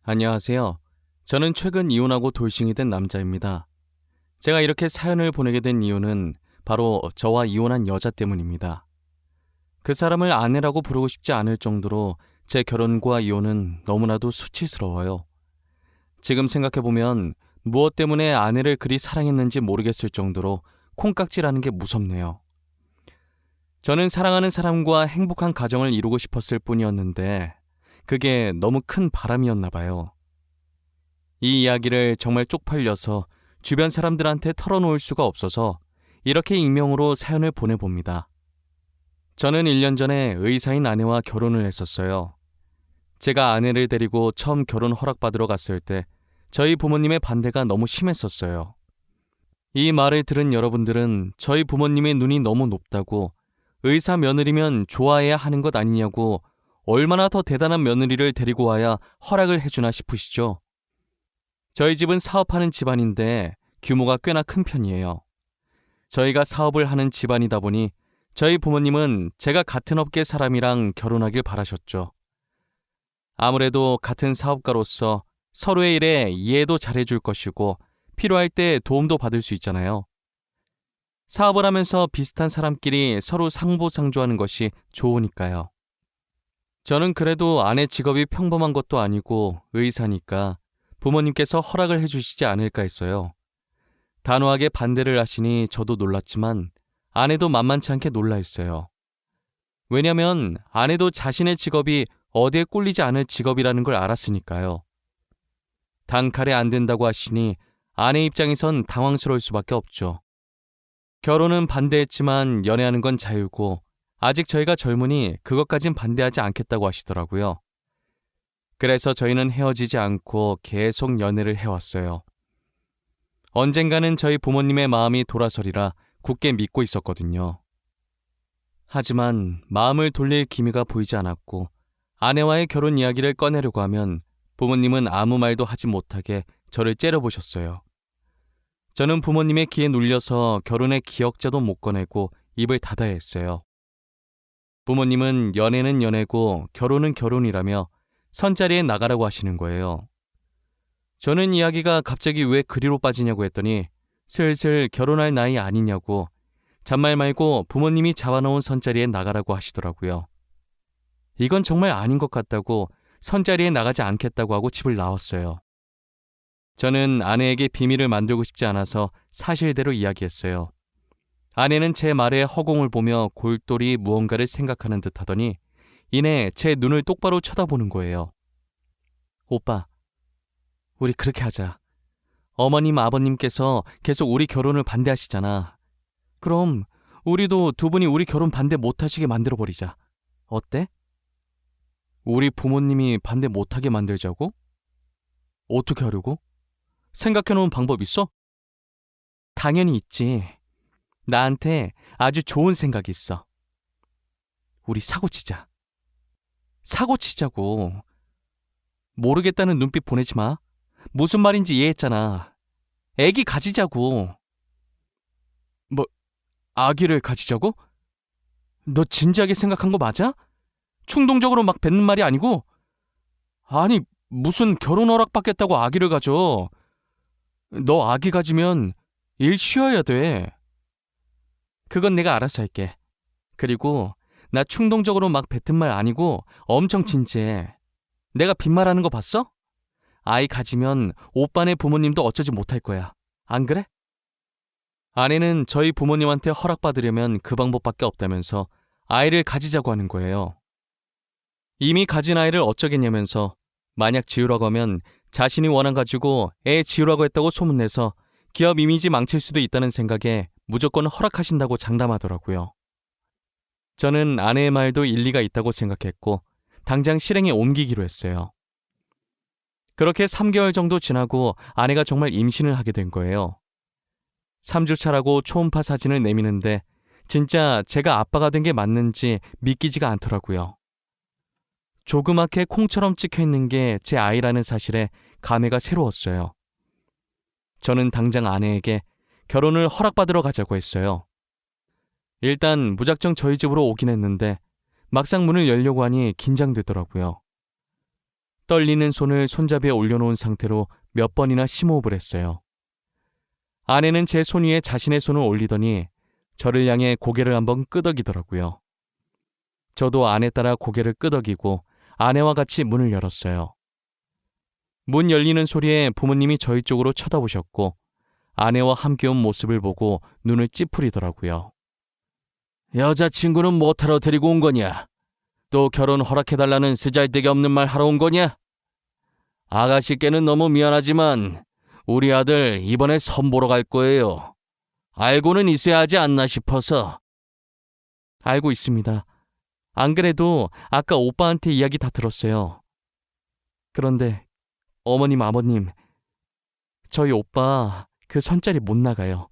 안녕하세요. 저는 최근 이혼하고 돌싱이 된 남자입니다. 제가 이렇게 사연을 보내게 된 이유는 바로 저와 이혼한 여자 때문입니다. 그 사람을 아내라고 부르고 싶지 않을 정도로 제 결혼과 이혼은 너무나도 수치스러워요. 지금 생각해보면 무엇 때문에 아내를 그리 사랑했는지 모르겠을 정도로 콩깍지라는 게 무섭네요. 저는 사랑하는 사람과 행복한 가정을 이루고 싶었을 뿐이었는데 그게 너무 큰 바람이었나 봐요. 이 이야기를 정말 쪽팔려서 주변 사람들한테 털어놓을 수가 없어서 이렇게 익명으로 사연을 보내봅니다. 저는 1년 전에 의사인 아내와 결혼을 했었어요. 제가 아내를 데리고 처음 결혼 허락받으러 갔을 때 저희 부모님의 반대가 너무 심했었어요. 이 말을 들은 여러분들은 저희 부모님의 눈이 너무 높다고 의사 며느리면 좋아해야 하는 것 아니냐고 얼마나 더 대단한 며느리를 데리고 와야 허락을 해주나 싶으시죠? 저희 집은 사업하는 집안인데 규모가 꽤나 큰 편이에요. 저희가 사업을 하는 집안이다 보니 저희 부모님은 제가 같은 업계 사람이랑 결혼하길 바라셨죠. 아무래도 같은 사업가로서 서로의 일에 이해도 잘해줄 것이고 필요할 때 도움도 받을 수 있잖아요. 사업을 하면서 비슷한 사람끼리 서로 상보상조하는 것이 좋으니까요. 저는 그래도 아내 직업이 평범한 것도 아니고 의사니까 부모님께서 허락을 해주시지 않을까 했어요. 단호하게 반대를 하시니 저도 놀랐지만 아내도 만만치 않게 놀라했어요. 왜냐면 아내도 자신의 직업이 어디에 꼴리지 않을 직업이라는 걸 알았으니까요. 단칼에 안 된다고 하시니 아내 입장에선 당황스러울 수밖에 없죠. 결혼은 반대했지만 연애하는 건 자유고 아직 저희가 젊으니 그것까진 반대하지 않겠다고 하시더라고요. 그래서 저희는 헤어지지 않고 계속 연애를 해왔어요. 언젠가는 저희 부모님의 마음이 돌아서리라 굳게 믿고 있었거든요. 하지만 마음을 돌릴 기미가 보이지 않았고 아내와의 결혼 이야기를 꺼내려고 하면 부모님은 아무 말도 하지 못하게 저를 째려보셨어요. 저는 부모님의 기에 눌려서 결혼의 기억자도 못 꺼내고 입을 닫아야 했어요. 부모님은 연애는 연애고 결혼은 결혼이라며 선자리에 나가라고 하시는 거예요. 저는 이야기가 갑자기 왜 그리로 빠지냐고 했더니 슬슬 결혼할 나이 아니냐고 잔말 말고 부모님이 잡아놓은 선자리에 나가라고 하시더라고요. 이건 정말 아닌 것 같다고 선자리에 나가지 않겠다고 하고 집을 나왔어요. 저는 아내에게 비밀을 만들고 싶지 않아서 사실대로 이야기했어요. 아내는 제 말에 허공을 보며 골똘히 무언가를 생각하는 듯 하더니 이내 제 눈을 똑바로 쳐다보는 거예요. 오빠, 우리 그렇게 하자. 어머님, 아버님께서 계속 우리 결혼을 반대하시잖아. 그럼 우리도 두 분이 우리 결혼 반대 못하시게 만들어버리자. 어때? 우리 부모님이 반대 못하게 만들자고? 어떻게 하려고? 생각해놓은 방법 있어? 당연히 있지. 나한테 아주 좋은 생각이 있어. 우리 사고 치자. 사고 치자고. 모르겠다는 눈빛 보내지 마. 무슨 말인지 이해했잖아. 애기 가지자고. 뭐, 아기를 가지자고? 너 진지하게 생각한 거 맞아? 충동적으로 막 뱉는 말이 아니고? 아니, 무슨 결혼 허락 받겠다고 아기를 가져. 너 아기 가지면 일 쉬어야 돼. 그건 내가 알아서 할게. 그리고 나 충동적으로 막 뱉은 말 아니고 엄청 진지해. 내가 빈말하는 거 봤어? 아이 가지면 오빠네 부모님도 어쩌지 못할 거야. 안 그래? 아내는 저희 부모님한테 허락받으려면 그 방법밖에 없다면서 아이를 가지자고 하는 거예요. 이미 가진 아이를 어쩌겠냐면서 만약 지우라고 하면 자신이 원한 가지고 애 지우라고 했다고 소문내서 기업 이미지 망칠 수도 있다는 생각에 무조건 허락하신다고 장담하더라고요. 저는 아내의 말도 일리가 있다고 생각했고 당장 실행에 옮기기로 했어요. 그렇게 3개월 정도 지나고 아내가 정말 임신을 하게 된 거예요. 3주 차라고 초음파 사진을 내미는데 진짜 제가 아빠가 된 게 맞는지 믿기지가 않더라고요. 조그맣게 콩처럼 찍혀있는 게 제 아이라는 사실에 감회가 새로웠어요. 저는 당장 아내에게 결혼을 허락받으러 가자고 했어요. 일단 무작정 저희 집으로 오긴 했는데 막상 문을 열려고 하니 긴장되더라고요. 떨리는 손을 손잡이에 올려놓은 상태로 몇 번이나 심호흡을 했어요. 아내는 제 손 위에 자신의 손을 올리더니 저를 향해 고개를 한번 끄덕이더라고요. 저도 아내 따라 고개를 끄덕이고 아내와 같이 문을 열었어요. 문 열리는 소리에 부모님이 저희 쪽으로 쳐다보셨고 아내와 함께 온 모습을 보고 눈을 찌푸리더라고요. 여자친구는 뭐하러 데리고 온 거냐? 또 결혼 허락해달라는 쓰잘데기 없는 말 하러 온 거냐? 아가씨께는 너무 미안하지만 우리 아들 이번에 선보러 갈 거예요. 알고는 있어야 하지 않나 싶어서. 알고 있습니다. 안 그래도 아까 오빠한테 이야기 다 들었어요. 그런데 어머님, 아버님, 저희 오빠 그 선자리 못 나가요.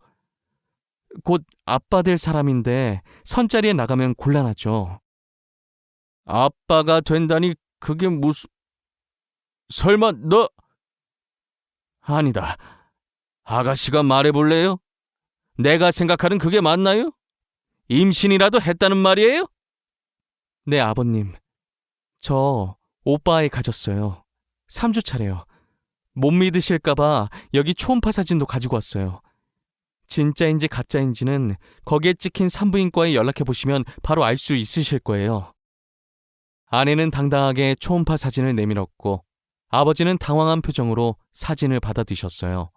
곧 아빠 될 사람인데 선자리에 나가면 곤란하죠. 아빠가 된다니 그게 무슨... 설마 너... 아니다. 아가씨가 말해볼래요? 내가 생각하는 그게 맞나요? 임신이라도 했다는 말이에요? 네, 아버님. 저 오빠 아이 가졌어요. 3주 차래요. 못 믿으실까봐 여기 초음파 사진도 가지고 왔어요. 진짜인지 가짜인지는 거기에 찍힌 산부인과에 연락해보시면 바로 알 수 있으실 거예요. 아내는 당당하게 초음파 사진을 내밀었고 아버지는 당황한 표정으로 사진을 받아드셨어요.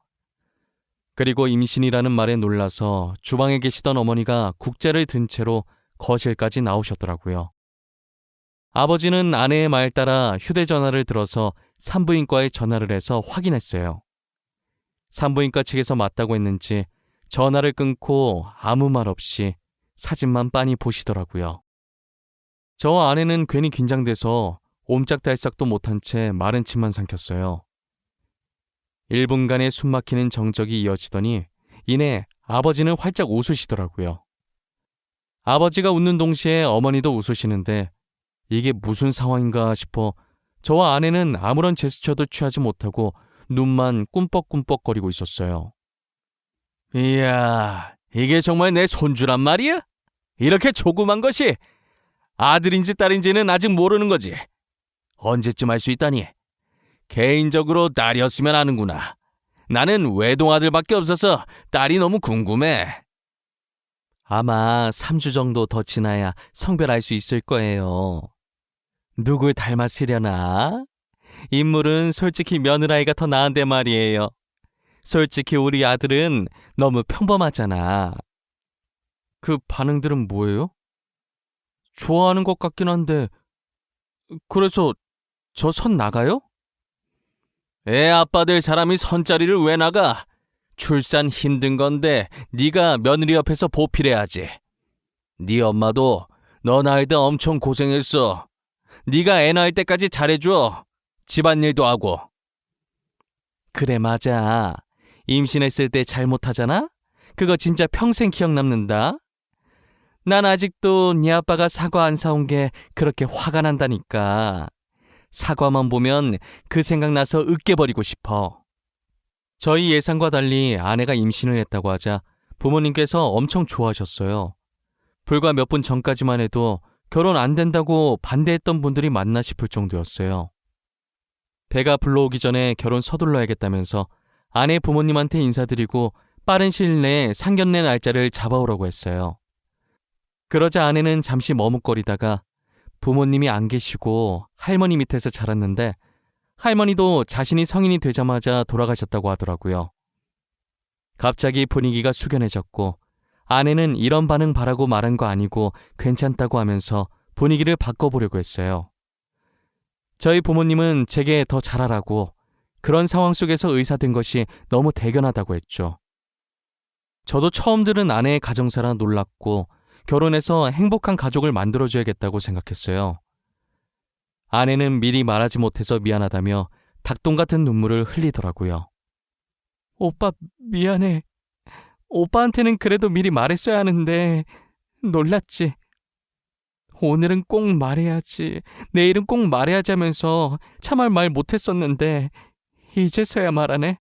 그리고 임신이라는 말에 놀라서 주방에 계시던 어머니가 국자를 든 채로 거실까지 나오셨더라고요. 아버지는 아내의 말 따라 휴대전화를 들어서 산부인과에 전화를 해서 확인했어요. 산부인과 측에서 맞다고 했는지 전화를 끊고 아무 말 없이 사진만 빤히 보시더라고요. 저 아내는 괜히 긴장돼서 옴짝달싹도 못한 채 마른 침만 삼켰어요. 1분간의 숨막히는 정적이 이어지더니 이내 아버지는 활짝 웃으시더라고요. 아버지가 웃는 동시에 어머니도 웃으시는데 이게 무슨 상황인가 싶어 저와 아내는 아무런 제스처도 취하지 못하고 눈만 꿈뻑꿈뻑거리고 있었어요. 이야, 이게 정말 내 손주란 말이야? 이렇게 조그만 것이 아들인지 딸인지는 아직 모르는 거지. 언제쯤 알 수 있다니? 개인적으로 딸이었으면 아는구나. 나는 외동아들밖에 없어서 딸이 너무 궁금해. 아마 3주 정도 더 지나야 성별 알 수 있을 거예요. 누굴 닮았으려나? 인물은 솔직히 며느라이가 더 나은데 말이에요. 솔직히 우리 아들은 너무 평범하잖아. 그 반응들은 뭐예요? 좋아하는 것 같긴 한데 그래서 저 선 나가요? 애 아빠 될 사람이 선자리를 왜 나가? 출산 힘든 건데 네가 며느리 옆에서 보필해야지. 네 엄마도 너 낳을 때 엄청 고생했어. 네가 애 낳을 때까지 잘해줘. 집안일도 하고. 그래, 맞아. 임신했을 때 잘못하잖아? 그거 진짜 평생 기억 남는다. 난 아직도 네 아빠가 사과 안 사온 게 그렇게 화가 난다니까. 사과만 보면 그 생각나서 으깨버리고 싶어. 저희 예상과 달리 아내가 임신을 했다고 하자 부모님께서 엄청 좋아하셨어요. 불과 몇 분 전까지만 해도 결혼 안 된다고 반대했던 분들이 많나 싶을 정도였어요. 배가 불러오기 전에 결혼 서둘러야겠다면서 아내 부모님한테 인사드리고 빠른 시일 내에 상견례 날짜를 잡아오라고 했어요. 그러자 아내는 잠시 머뭇거리다가 부모님이 안 계시고 할머니 밑에서 자랐는데 할머니도 자신이 성인이 되자마자 돌아가셨다고 하더라고요. 갑자기 분위기가 숙연해졌고 아내는 이런 반응 바라고 말한 거 아니고 괜찮다고 하면서 분위기를 바꿔보려고 했어요. 저희 부모님은 제게 더 잘하라고 그런 상황 속에서 의사된 것이 너무 대견하다고 했죠. 저도 처음 들은 아내의 가정사라 놀랐고 결혼해서 행복한 가족을 만들어줘야겠다고 생각했어요. 아내는 미리 말하지 못해서 미안하다며 닭똥 같은 눈물을 흘리더라고요. 오빠 미안해. 오빠한테는 그래도 미리 말했어야 하는데 놀랐지. 오늘은 꼭 말해야지. 내일은 꼭 말해야지 하면서 참을 말 못했었는데 이제서야 말하네.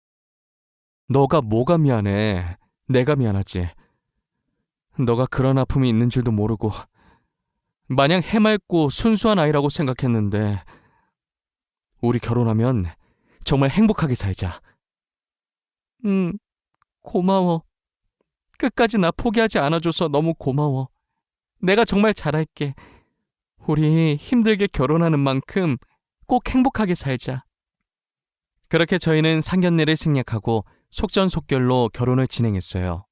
너가 뭐가 미안해. 내가 미안하지. 너가 그런 아픔이 있는 줄도 모르고 마냥 해맑고 순수한 아이라고 생각했는데 우리 결혼하면 정말 행복하게 살자. 고마워. 끝까지 나 포기하지 않아줘서 너무 고마워. 내가 정말 잘할게. 우리 힘들게 결혼하는 만큼 꼭 행복하게 살자. 그렇게 저희는 상견례를 생략하고 속전속결로 결혼을 진행했어요.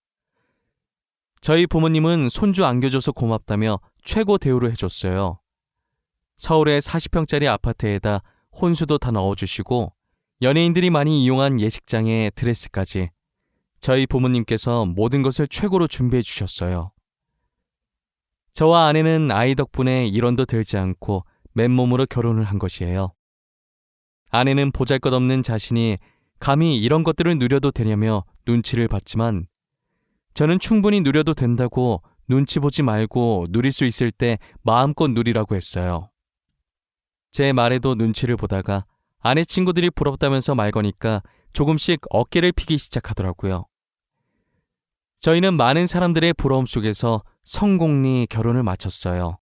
저희 부모님은 손주 안겨줘서 고맙다며 최고 대우를 해줬어요. 서울의 40평짜리 아파트에다 혼수도 다 넣어주시고 연예인들이 많이 이용한 예식장에 드레스까지 저희 부모님께서 모든 것을 최고로 준비해 주셨어요. 저와 아내는 아이 덕분에 일원도 들지 않고 맨몸으로 결혼을 한 것이에요. 아내는 보잘것없는 자신이 감히 이런 것들을 누려도 되냐며 눈치를 봤지만 저는 충분히 누려도 된다고 눈치 보지 말고 누릴 수 있을 때 마음껏 누리라고 했어요. 제 말에도 눈치를 보다가 아내 친구들이 부럽다면서 말 거니까 조금씩 어깨를 피기 시작하더라고요. 저희는 많은 사람들의 부러움 속에서 성공리 결혼을 마쳤어요.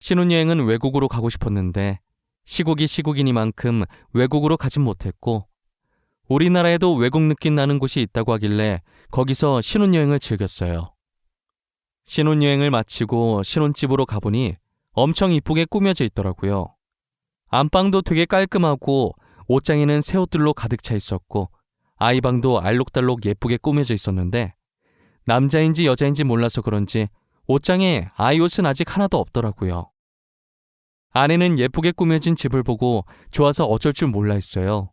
신혼여행은 외국으로 가고 싶었는데 시국이 시국이니만큼 외국으로 가진 못했고 우리나라에도 외국 느낌 나는 곳이 있다고 하길래 거기서 신혼여행을 즐겼어요. 신혼여행을 마치고 신혼집으로 가보니 엄청 이쁘게 꾸며져 있더라고요. 안방도 되게 깔끔하고 옷장에는 새 옷들로 가득 차 있었고 아이방도 알록달록 예쁘게 꾸며져 있었는데 남자인지 여자인지 몰라서 그런지 옷장에 아이 옷은 아직 하나도 없더라고요. 아내는 예쁘게 꾸며진 집을 보고 좋아서 어쩔 줄 몰라 했어요.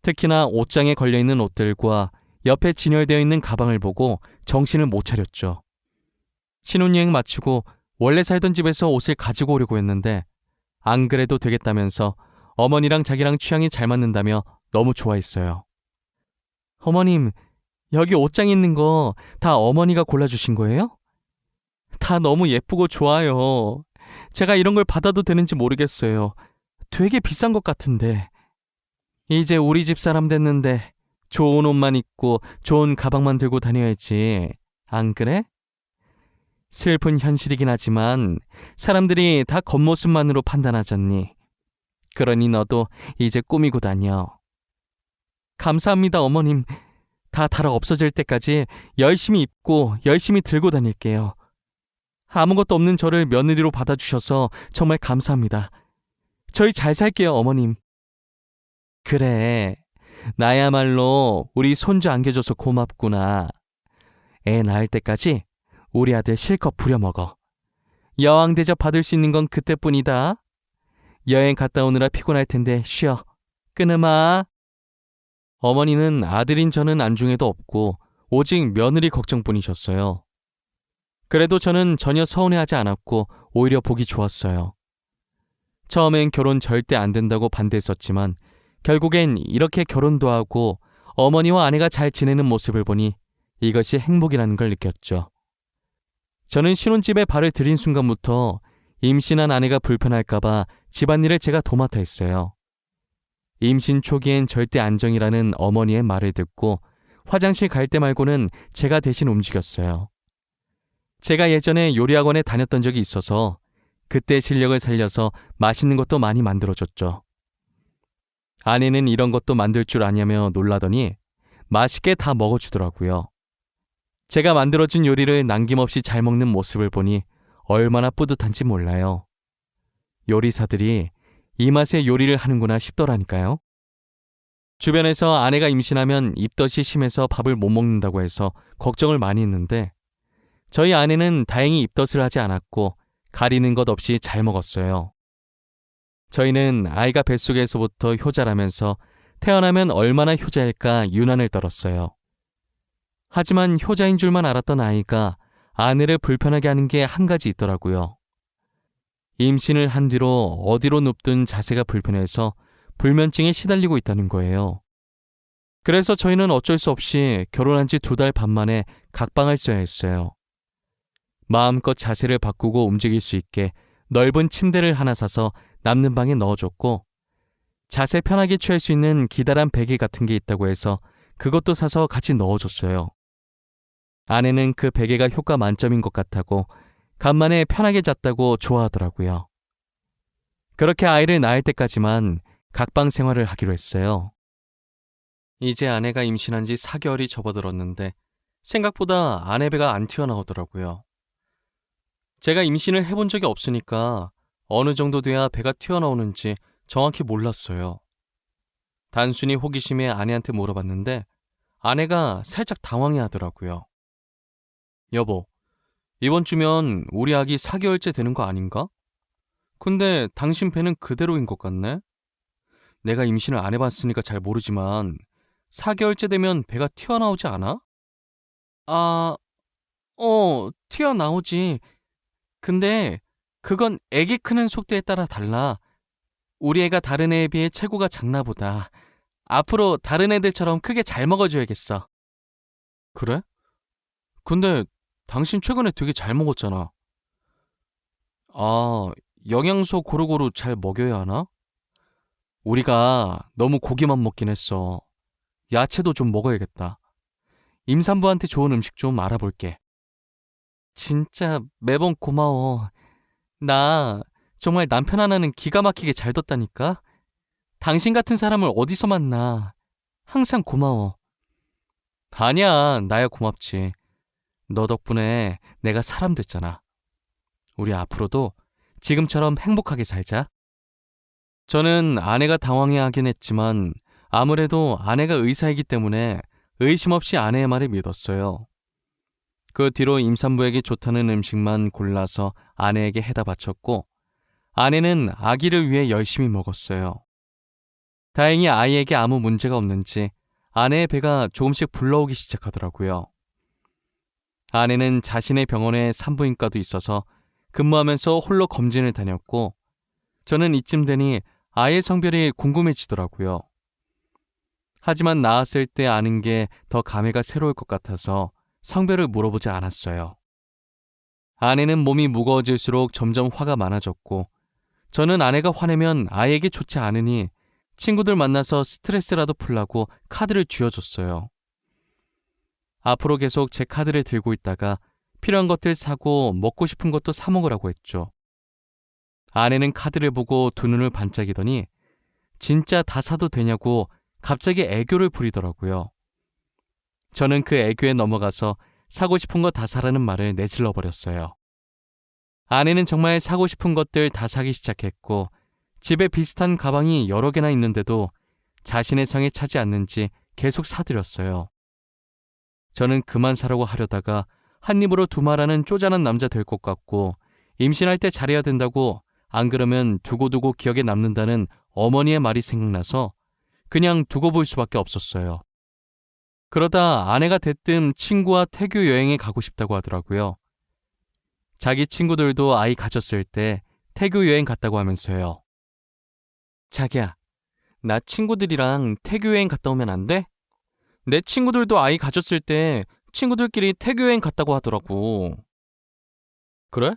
특히나 옷장에 걸려있는 옷들과 옆에 진열되어 있는 가방을 보고 정신을 못 차렸죠. 신혼여행 마치고 원래 살던 집에서 옷을 가지고 오려고 했는데 안 그래도 되겠다면서 어머니랑 자기랑 취향이 잘 맞는다며 너무 좋아했어요. 어머님, 여기 옷장에 있는 거 다 어머니가 골라주신 거예요? 다 너무 예쁘고 좋아요. 제가 이런 걸 받아도 되는지 모르겠어요. 되게 비싼 것 같은데. 이제 우리 집 사람 됐는데 좋은 옷만 입고 좋은 가방만 들고 다녀야지. 안 그래? 슬픈 현실이긴 하지만 사람들이 다 겉모습만으로 판단하잖니. 그러니 너도 이제 꾸미고 다녀. 감사합니다, 어머님. 다 달아 없어질 때까지 열심히 입고 열심히 들고 다닐게요. 아무것도 없는 저를 며느리로 받아주셔서 정말 감사합니다. 저희 잘 살게요, 어머님. 그래, 나야말로 우리 손주 안겨줘서 고맙구나. 애 낳을 때까지 우리 아들 실컷 부려먹어. 여왕 대접 받을 수 있는 건 그때뿐이다. 여행 갔다 오느라 피곤할 텐데 쉬어. 끊으마. 어머니는 아들인 저는 안중에도 없고 오직 며느리 걱정뿐이셨어요. 그래도 저는 전혀 서운해하지 않았고 오히려 보기 좋았어요. 처음엔 결혼 절대 안 된다고 반대했었지만 결국엔 이렇게 결혼도 하고 어머니와 아내가 잘 지내는 모습을 보니 이것이 행복이라는 걸 느꼈죠. 저는 신혼집에 발을 들인 순간부터 임신한 아내가 불편할까봐 집안일을 제가 도맡아 했어요. 임신 초기엔 절대 안정이라는 어머니의 말을 듣고 화장실 갈 때 말고는 제가 대신 움직였어요. 제가 예전에 요리학원에 다녔던 적이 있어서 그때 실력을 살려서 맛있는 것도 많이 만들어줬죠. 아내는 이런 것도 만들 줄 아냐며 놀라더니 맛있게 다 먹어주더라고요. 제가 만들어준 요리를 남김없이 잘 먹는 모습을 보니 얼마나 뿌듯한지 몰라요. 요리사들이 이 맛에 요리를 하는구나 싶더라니까요. 주변에서 아내가 임신하면 입덧이 심해서 밥을 못 먹는다고 해서 걱정을 많이 했는데 저희 아내는 다행히 입덧을 하지 않았고 가리는 것 없이 잘 먹었어요. 저희는 아이가 뱃속에서부터 효자라면서 태어나면 얼마나 효자일까 유난을 떨었어요. 하지만 효자인 줄만 알았던 아이가 아내를 불편하게 하는 게 한 가지 있더라고요. 임신을 한 뒤로 어디로 눕든 자세가 불편해서 불면증에 시달리고 있다는 거예요. 그래서 저희는 어쩔 수 없이 결혼한 지 2달 반 만에 각방을 써야 했어요. 마음껏 자세를 바꾸고 움직일 수 있게 넓은 침대를 하나 사서 남는 방에 넣어줬고 자세 편하게 취할 수 있는 기다란 베개 같은 게 있다고 해서 그것도 사서 같이 넣어줬어요. 아내는 그 베개가 효과 만점인 것 같다고 간만에 편하게 잤다고 좋아하더라고요. 그렇게 아이를 낳을 때까지만 각방 생활을 하기로 했어요. 이제 아내가 임신한 지 4개월이 접어들었는데 생각보다 아내 배가 안 튀어나오더라고요. 제가 임신을 해본 적이 없으니까 어느 정도 돼야 배가 튀어나오는지 정확히 몰랐어요. 단순히 호기심에 아내한테 물어봤는데 아내가 살짝 당황해 하더라고요. 여보, 이번 주면 우리 아기 4개월째 되는 거 아닌가? 근데 당신 배는 그대로인 것 같네? 내가 임신을 안 해봤으니까 잘 모르지만 4개월째 되면 배가 튀어나오지 않아? 아, 튀어나오지. 근데 그건 애기 크는 속도에 따라 달라. 우리 애가 다른 애에 비해 체구가 작나 보다. 앞으로 다른 애들처럼 크게 잘 먹어줘야겠어. 그래? 근데 당신 최근에 되게 잘 먹었잖아. 아, 영양소 고루고루 잘 먹여야 하나? 우리가 너무 고기만 먹긴 했어. 야채도 좀 먹어야겠다. 임산부한테 좋은 음식 좀 알아볼게. 진짜 매번 고마워. 나 정말 남편 하나는 기가 막히게 잘 뒀다니까? 당신 같은 사람을 어디서 만나. 항상 고마워. 아니야, 나야 고맙지. 너 덕분에 내가 사람 됐잖아. 우리 앞으로도 지금처럼 행복하게 살자. 저는 아내가 당황해하긴 했지만 아무래도 아내가 의사이기 때문에 의심 없이 아내의 말을 믿었어요. 그 뒤로 임산부에게 좋다는 음식만 골라서 아내에게 해다 바쳤고 아내는 아기를 위해 열심히 먹었어요. 다행히 아이에게 아무 문제가 없는지 아내의 배가 조금씩 불러오기 시작하더라고요. 아내는 자신의 병원에 산부인과도 있어서 근무하면서 홀로 검진을 다녔고 저는 이쯤 되니 아이의 성별이 궁금해지더라고요. 하지만 낳았을 때 아는 게 더 감회가 새로울 것 같아서 성별을 물어보지 않았어요. 아내는 몸이 무거워질수록 점점 화가 많아졌고 저는 아내가 화내면 아이에게 좋지 않으니 친구들 만나서 스트레스라도 풀라고 카드를 쥐어줬어요. 앞으로 계속 제 카드를 들고 있다가 필요한 것들 사고 먹고 싶은 것도 사 먹으라고 했죠. 아내는 카드를 보고 두 눈을 반짝이더니 진짜 다 사도 되냐고 갑자기 애교를 부리더라고요. 저는 그 애교에 넘어가서 사고 싶은 거 다 사라는 말을 내질러 버렸어요. 아내는 정말 사고 싶은 것들 다 사기 시작했고 집에 비슷한 가방이 여러 개나 있는데도 자신의 성에 차지 않는지 계속 사들였어요. 저는 그만 사라고 하려다가 한 입으로 두 말하는 쪼잔한 남자 될 것 같고 임신할 때 잘해야 된다고 안 그러면 두고두고 기억에 남는다는 어머니의 말이 생각나서 그냥 두고 볼 수밖에 없었어요. 그러다 아내가 대뜸 친구와 태교 여행에 가고 싶다고 하더라고요. 자기 친구들도 아이 가졌을 때 태교 여행 갔다고 하면서요. 자기야, 나 친구들이랑 태교 여행 갔다 오면 안 돼? 내 친구들도 아이 가졌을 때 친구들끼리 태교 여행 갔다고 하더라고. 그래?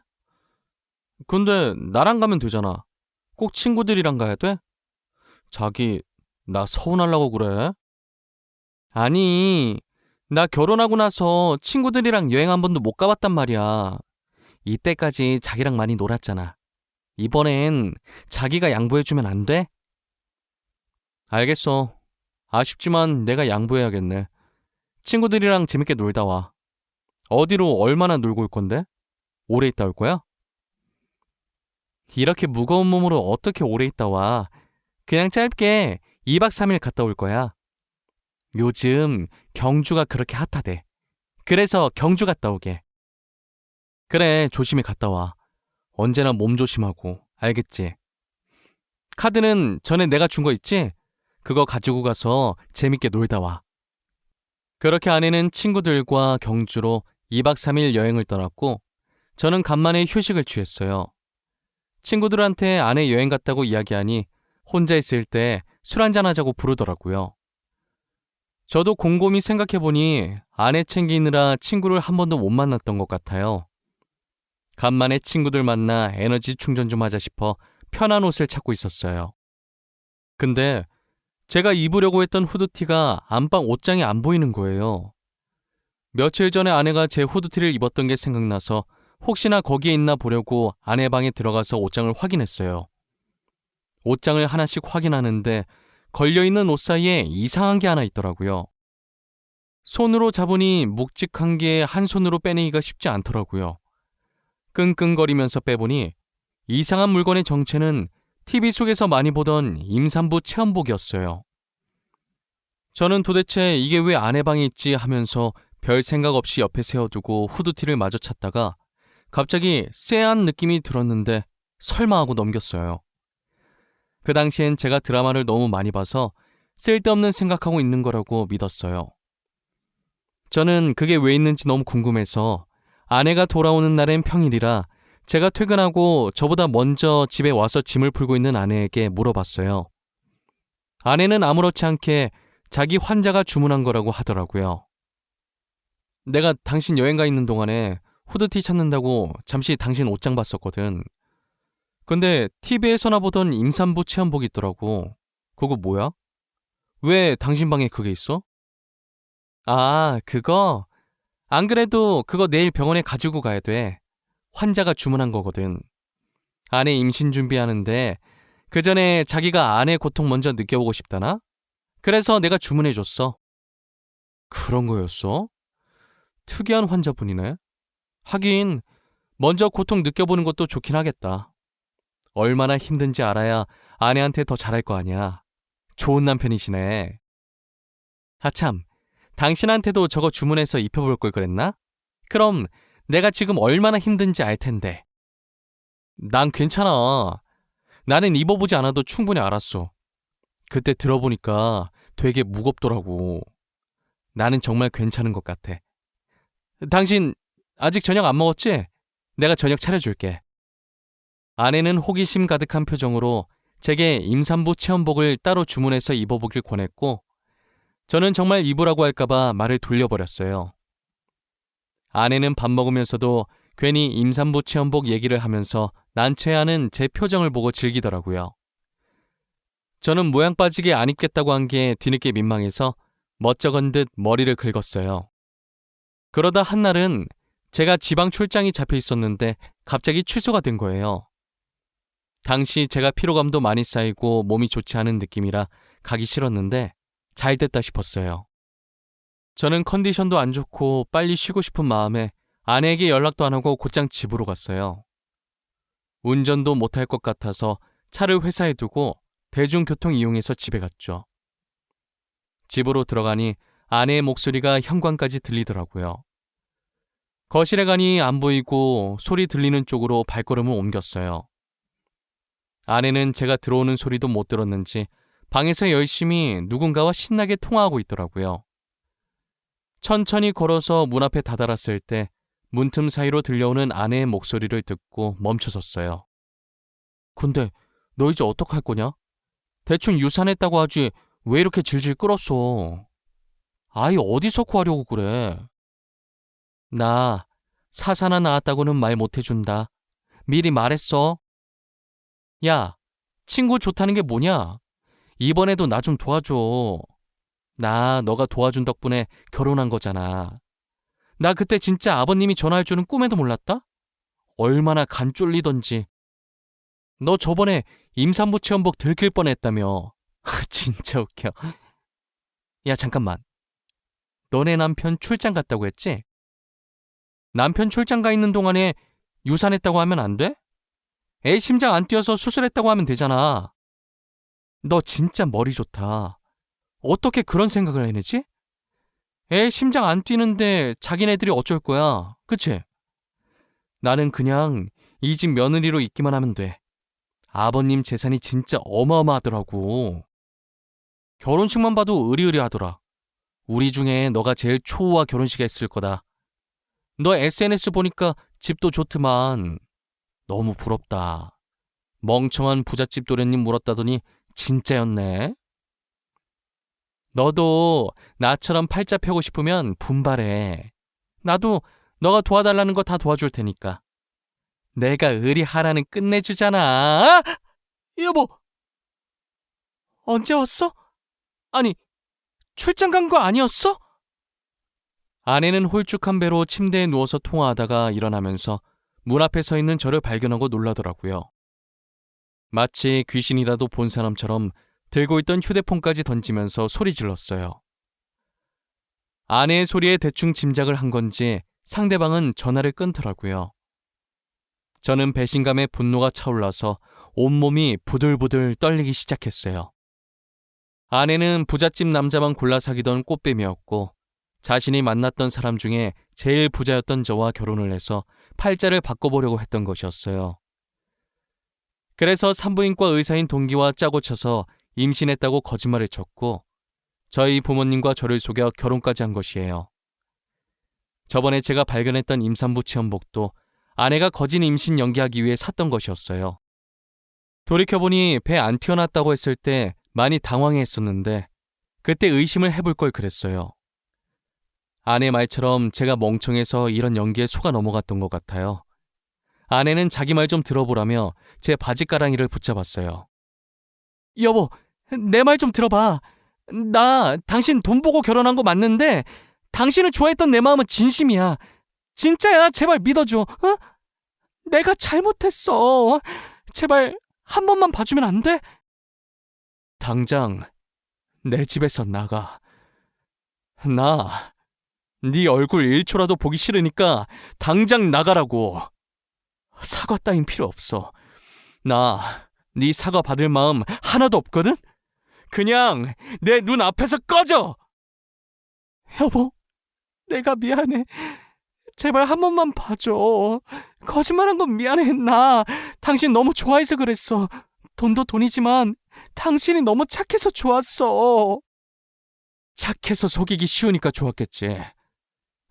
근데 나랑 가면 되잖아. 꼭 친구들이랑 가야 돼? 자기, 나 서운하려고 그래? 아니, 나 결혼하고 나서 친구들이랑 여행 한 번도 못 가봤단 말이야. 이때까지 자기랑 많이 놀았잖아. 이번엔 자기가 양보해주면 안 돼? 알겠어. 아쉽지만 내가 양보해야겠네. 친구들이랑 재밌게 놀다 와. 어디로 얼마나 놀고 올 건데? 오래 있다 올 거야? 이렇게 무거운 몸으로 어떻게 오래 있다 와. 그냥 짧게 2박 3일 갔다 올 거야. 요즘 경주가 그렇게 핫하대. 그래서 경주 갔다 오게. 그래, 조심히 갔다 와. 언제나 몸 조심하고, 알겠지? 카드는 전에 내가 준 거 있지? 그거 가지고 가서 재밌게 놀다 와. 그렇게 아내는 친구들과 경주로 2박 3일 여행을 떠났고 저는 간만에 휴식을 취했어요. 친구들한테 아내 여행 갔다고 이야기하니 혼자 있을 때 술 한잔 하자고 부르더라고요. 저도 곰곰이 생각해보니 아내 챙기느라 친구를 한 번도 못 만났던 것 같아요. 간만에 친구들 만나 에너지 충전 좀 하자 싶어 편한 옷을 찾고 있었어요. 근데 제가 입으려고 했던 후드티가 안방 옷장에 안 보이는 거예요. 며칠 전에 아내가 제 후드티를 입었던 게 생각나서 혹시나 거기에 있나 보려고 아내 방에 들어가서 옷장을 확인했어요. 옷장을 하나씩 확인하는데 걸려있는 옷 사이에 이상한 게 하나 있더라고요. 손으로 잡으니 묵직한 게 한 손으로 빼내기가 쉽지 않더라고요. 끙끙거리면서 빼보니 이상한 물건의 정체는 TV 속에서 많이 보던 임산부 체험복이었어요. 저는 도대체 이게 왜 아내 방에 있지 하면서 별 생각 없이 옆에 세워두고 후드티를 마저 찾다가 갑자기 쎄한 느낌이 들었는데 설마 하고 넘겼어요. 그 당시엔 제가 드라마를 너무 많이 봐서 쓸데없는 생각하고 있는 거라고 믿었어요. 저는 그게 왜 있는지 너무 궁금해서 아내가 돌아오는 날엔 평일이라 제가 퇴근하고 저보다 먼저 집에 와서 짐을 풀고 있는 아내에게 물어봤어요. 아내는 아무렇지 않게 자기 환자가 주문한 거라고 하더라고요. 내가 당신 여행 가 있는 동안에 후드티 찾는다고 잠시 당신 옷장 봤었거든. 근데 TV에서나 보던 임산부 체험복이 있더라고. 그거 뭐야? 왜 당신 방에 그게 있어? 아, 그거? 안 그래도 그거 내일 병원에 가지고 가야 돼. 환자가 주문한 거거든. 아내 임신 준비하는데 그 전에 자기가 아내 고통 먼저 느껴보고 싶다나? 그래서 내가 주문해줬어. 그런 거였어? 특이한 환자분이네. 하긴 먼저 고통 느껴보는 것도 좋긴 하겠다. 얼마나 힘든지 알아야 아내한테 더 잘할 거 아니야. 좋은 남편이시네. 하참, 당신한테도 저거 주문해서 입혀볼 걸 그랬나? 그럼 내가 지금 얼마나 힘든지 알 텐데. 난 괜찮아. 나는 입어보지 않아도 충분히 알았어. 그때 들어보니까 되게 무겁더라고. 나는 정말 괜찮은 것 같아. 당신 아직 저녁 안 먹었지? 내가 저녁 차려줄게. 아내는 호기심 가득한 표정으로 제게 임산부 체험복을 따로 주문해서 입어보길 권했고 저는 정말 입으라고 할까봐 말을 돌려버렸어요. 아내는 밥 먹으면서도 괜히 임산부 체험복 얘기를 하면서 난처해하는 제 표정을 보고 즐기더라고요. 저는 모양 빠지게 안 입겠다고 한 게 뒤늦게 민망해서 멋쩍은 듯 머리를 긁었어요. 그러다 한날은 제가 지방 출장이 잡혀 있었는데 갑자기 취소가 된 거예요. 당시 제가 피로감도 많이 쌓이고 몸이 좋지 않은 느낌이라 가기 싫었는데 잘 됐다 싶었어요. 저는 컨디션도 안 좋고 빨리 쉬고 싶은 마음에 아내에게 연락도 안 하고 곧장 집으로 갔어요. 운전도 못할 것 같아서 차를 회사에 두고 대중교통 이용해서 집에 갔죠. 집으로 들어가니 아내의 목소리가 현관까지 들리더라고요. 거실에 가니 안 보이고 소리 들리는 쪽으로 발걸음을 옮겼어요. 아내는 제가 들어오는 소리도 못 들었는지 방에서 열심히 누군가와 신나게 통화하고 있더라고요. 천천히 걸어서 문 앞에 다다랐을 때 문틈 사이로 들려오는 아내의 목소리를 듣고 멈춰섰어요. 근데 너 이제 어떡할 거냐? 대충 유산했다고 하지 왜 이렇게 질질 끌었어? 아이 어디서 구하려고 그래? 나 사사나 나왔다고는 말 못해준다. 미리 말했어. 야, 친구 좋다는 게 뭐냐? 이번에도 나 좀 도와줘. 나 너가 도와준 덕분에 결혼한 거잖아. 나 그때 진짜 아버님이 전화할 줄은 꿈에도 몰랐다? 얼마나 간 쫄리던지. 너 저번에 임산부 체험복 들킬 뻔했다며. 진짜 웃겨. 야, 잠깐만. 너네 남편 출장 갔다고 했지? 남편 출장 가 있는 동안에 유산했다고 하면 안 돼? 애 심장 안 뛰어서 수술했다고 하면 되잖아. 너 진짜 머리 좋다. 어떻게 그런 생각을 해내지? 애 심장 안 뛰는데 자기네들이 어쩔 거야. 그치? 나는 그냥 이 집 며느리로 있기만 하면 돼. 아버님 재산이 진짜 어마어마하더라고. 결혼식만 봐도 으리으리하더라. 우리 중에 너가 제일 초호화 결혼식 했을 거다. 너 SNS 보니까 집도 좋더만. 너무 부럽다. 멍청한 부잣집 도련님 물었다더니 진짜였네. 너도 나처럼 팔자 펴고 싶으면 분발해. 나도 너가 도와달라는 거 다 도와줄 테니까. 내가 의리하라는 끝내주잖아. 여보, 언제 왔어? 아니, 출장 간 거 아니었어? 아내는 홀쭉한 배로 침대에 누워서 통화하다가 일어나면서 문 앞에 서 있는 저를 발견하고 놀라더라고요. 마치 귀신이라도 본 사람처럼 들고 있던 휴대폰까지 던지면서 소리 질렀어요. 아내의 소리에 대충 짐작을 한 건지 상대방은 전화를 끊더라고요. 저는 배신감에 분노가 차올라서 온몸이 부들부들 떨리기 시작했어요. 아내는 부잣집 남자만 골라 사귀던 꽃뱀이었고 자신이 만났던 사람 중에 제일 부자였던 저와 결혼을 해서 팔자를 바꿔보려고 했던 것이었어요. 그래서 산부인과 의사인 동기와 짜고 쳐서 임신했다고 거짓말을 쳤고 저희 부모님과 저를 속여 결혼까지 한 것이에요. 저번에 제가 발견했던 임산부 체험복도 아내가 거짓 임신 연기하기 위해 샀던 것이었어요. 돌이켜보니 배 안 튀어났다고 했을 때 많이 당황했었는데 그때 의심을 해볼 걸 그랬어요. 아내 말처럼 제가 멍청해서 이런 연기에 속아 넘어갔던 것 같아요. 아내는 자기 말 좀 들어보라며 제 바지가랑이를 붙잡았어요. 여보, 내 말 좀 들어봐. 나 당신 돈 보고 결혼한 거 맞는데 당신을 좋아했던 내 마음은 진심이야. 진짜야. 제발 믿어줘. 어? 내가 잘못했어. 제발 한 번만 봐주면 안 돼? 당장 내 집에서 나가. 나 네 얼굴 1초라도 보기 싫으니까 당장 나가라고. 사과 따윈 필요 없어. 나 네 사과 받을 마음 하나도 없거든? 그냥 내 눈 앞에서 꺼져! 여보, 내가 미안해. 제발 한 번만 봐줘. 거짓말한 건 미안해. 나 당신 너무 좋아해서 그랬어. 돈도 돈이지만 당신이 너무 착해서 좋았어. 착해서 속이기 쉬우니까 좋았겠지.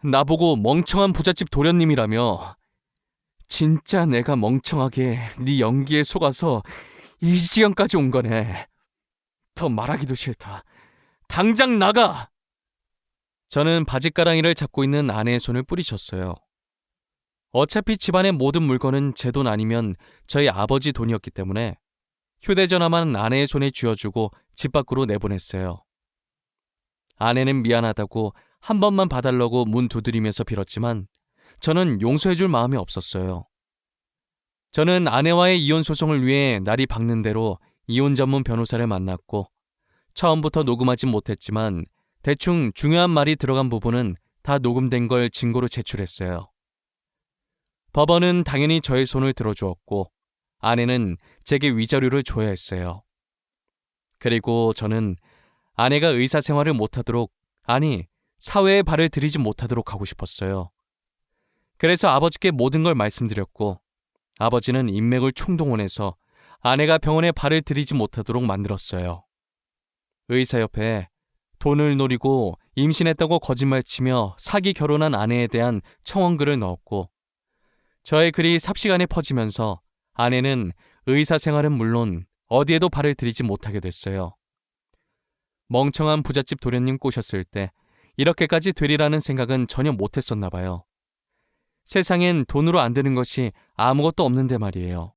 나보고 멍청한 부잣집 도련님이라며. 진짜 내가 멍청하게 네 연기에 속아서 이 지경까지 온 거네. 더 말하기도 싫다. 당장 나가! 저는 바지가랑이를 잡고 있는 아내의 손을 뿌리쳤어요. 어차피 집안의 모든 물건은 제 돈 아니면 저희 아버지 돈이었기 때문에 휴대전화만 아내의 손에 쥐어주고 집 밖으로 내보냈어요. 아내는 미안하다고 한 번만 봐달라고 문 두드리면서 빌었지만 저는 용서해줄 마음이 없었어요. 저는 아내와의 이혼 소송을 위해 날이 밝는 대로 이혼 전문 변호사를 만났고 처음부터 녹음하진 못했지만 대충 중요한 말이 들어간 부분은 다 녹음된 걸 증거로 제출했어요. 법원은 당연히 저의 손을 들어주었고 아내는 제게 위자료를 줘야 했어요. 그리고 저는 아내가 의사 생활을 못하도록, 아니 사회에 발을 들이지 못하도록 하고 싶었어요. 그래서 아버지께 모든 걸 말씀드렸고 아버지는 인맥을 총동원해서 아내가 병원에 발을 들이지 못하도록 만들었어요. 의사협회에 돈을 노리고 임신했다고 거짓말치며 사기 결혼한 아내에 대한 청원글을 넣었고 저의 글이 삽시간에 퍼지면서 아내는 의사 생활은 물론 어디에도 발을 들이지 못하게 됐어요. 멍청한 부잣집 도련님 꼬셨을 때 이렇게까지 되리라는 생각은 전혀 못했었나 봐요. 세상엔 돈으로 안 되는 것이 아무것도 없는데 말이에요.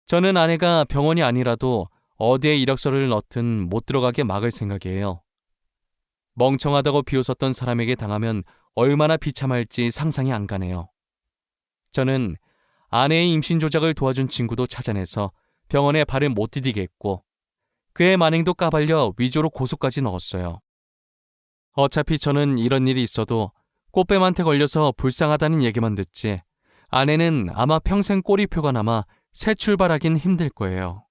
저는 아내가 병원이 아니라도 어디에 이력서를 넣든 못 들어가게 막을 생각이에요. 멍청하다고 비웃었던 사람에게 당하면 얼마나 비참할지 상상이 안 가네요. 저는 아내의 임신 조작을 도와준 친구도 찾아내서 병원에 발을 못 디디게 했고 그의 만행도 까발려 위조로 고소까지 넣었어요. 어차피 저는 이런 일이 있어도 꽃뱀한테 걸려서 불쌍하다는 얘기만 듣지 아내는 아마 평생 꼬리표가 남아 새 출발하긴 힘들 거예요.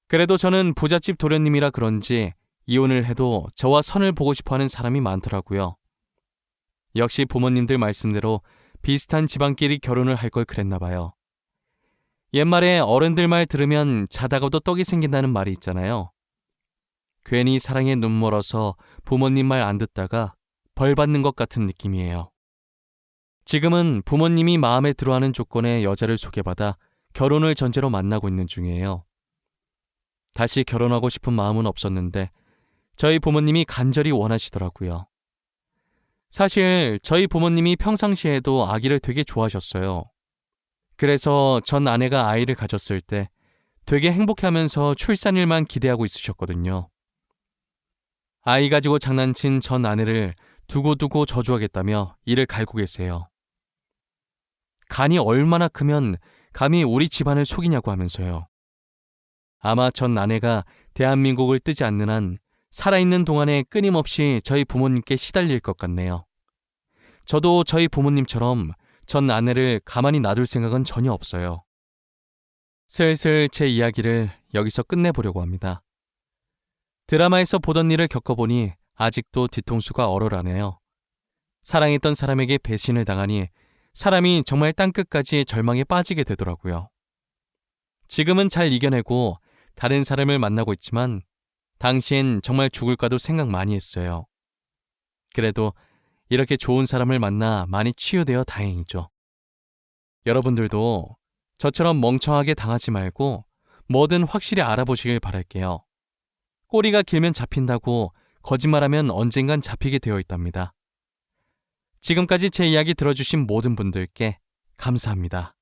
그래도 저는 부잣집 도련님이라 그런지 이혼을 해도 저와 선을 보고 싶어하는 사람이 많더라고요. 역시 부모님들 말씀대로 비슷한 집안끼리 결혼을 할 걸 그랬나 봐요. 옛말에 어른들 말 들으면 자다가도 떡이 생긴다는 말이 있잖아요. 괜히 사랑에 눈 멀어서 부모님 말 안 듣다가 벌 받는 것 같은 느낌이에요. 지금은 부모님이 마음에 들어하는 조건의 여자를 소개받아 결혼을 전제로 만나고 있는 중이에요. 다시 결혼하고 싶은 마음은 없었는데 저희 부모님이 간절히 원하시더라고요. 사실 저희 부모님이 평상시에도 아기를 되게 좋아하셨어요. 그래서 전 아내가 아이를 가졌을 때 되게 행복해하면서 출산일만 기대하고 있으셨거든요. 아이 가지고 장난친 전 아내를 두고두고 저주하겠다며 이를 갈고 계세요. 간이 얼마나 크면 감히 우리 집안을 속이냐고 하면서요. 아마 전 아내가 대한민국을 뜨지 않는 한 살아있는 동안에 끊임없이 저희 부모님께 시달릴 것 같네요. 저도 저희 부모님처럼 전 아내를 가만히 놔둘 생각은 전혀 없어요. 슬슬 제 이야기를 여기서 끝내보려고 합니다. 드라마에서 보던 일을 겪어보니 아직도 뒤통수가 얼얼하네요. 사랑했던 사람에게 배신을 당하니 사람이 정말 땅끝까지 절망에 빠지게 되더라고요. 지금은 잘 이겨내고 다른 사람을 만나고 있지만 당시엔 정말 죽을까도 생각 많이 했어요. 그래도 이렇게 좋은 사람을 만나 많이 치유되어 다행이죠. 여러분들도 저처럼 멍청하게 당하지 말고 뭐든 확실히 알아보시길 바랄게요. 꼬리가 길면 잡힌다고 거짓말하면 언젠간 잡히게 되어 있답니다. 지금까지 제 이야기 들어주신 모든 분들께 감사합니다.